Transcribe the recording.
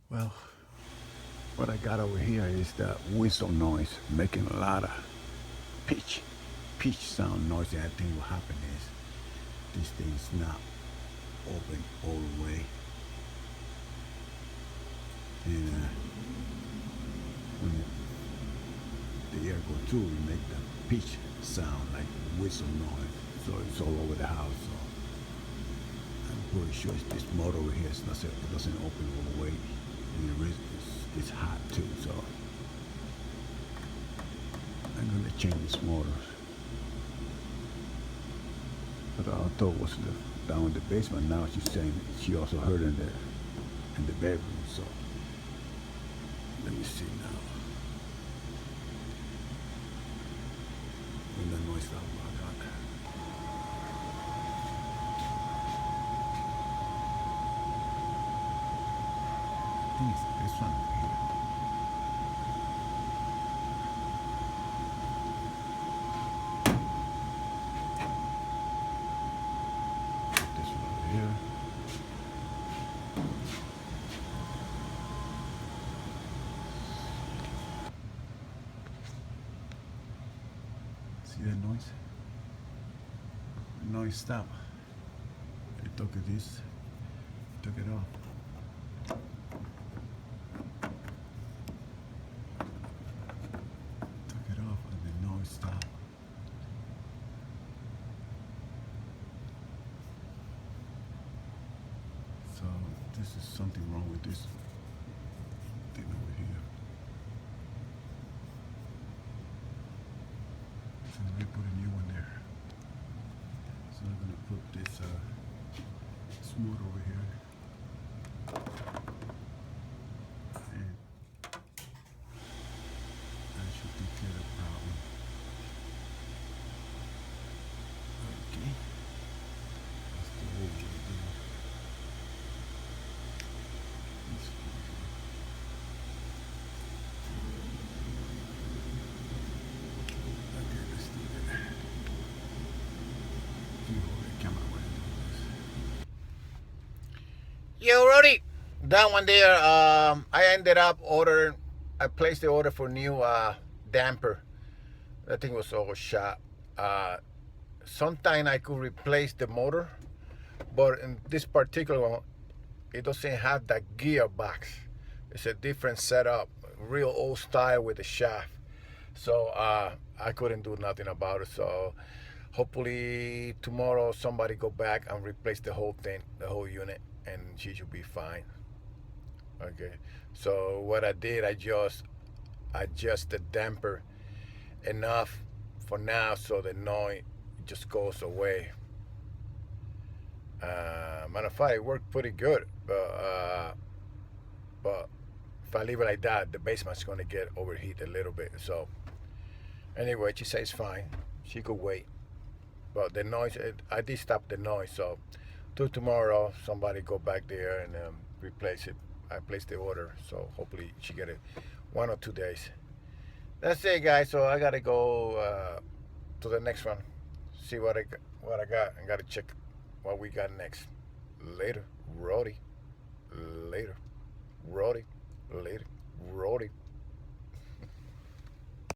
Well, what I got over here is the whistle noise, making a lot of pitch, pitch sound noise. And I think what happened is this thing's not open all the way, and when the air go through, it make the pitch sound like whistle noise. So it's all over the house. So I'm pretty sure it's this motor over here. It doesn't open all the way. And it's hot too. So I'm gonna change this motor. But I thought it was down in the basement. Now she's saying she also heard in the bedroom. So let me see now. When the noise stops, I got that. I think it's this one over here. This one over here. See that noise? The noise stopped. I took this, took it off. Took it off and the noise stopped. So this is something wrong with this thing over here. So let me put a new one there. So I'm gonna put this motor over here. And that should take care of the problem. Okay. That's the old way there. This one here. Okay, let's do that. You hold the camera while I do this. Yo, Roddy, that one there. I ended up ordering. I placed the order for new damper. That thing was all shot. Sometime I could replace the motor, but in this particular one, it doesn't have that gearbox. It's a different setup, real old style with the shaft. So I couldn't do nothing about it. So hopefully tomorrow somebody go back and replace the whole thing, the whole unit, and she should be fine. Okay. So what I did, I just adjust the damper enough for now so the noise just goes away. Matter of fact, it worked pretty good. But if I leave it like that, the basement's going to get overheat a little bit. So anyway, she says fine. She could wait. But the noise, I did stop the noise. So till tomorrow, somebody go back there and replace it. I placed the order, so hopefully she get it 1 or 2 days. That's it, guys. So I gotta go to the next one. See what I got. I gotta check what we got next. Later, Roddy. Later, Roddy. Later, Roddy.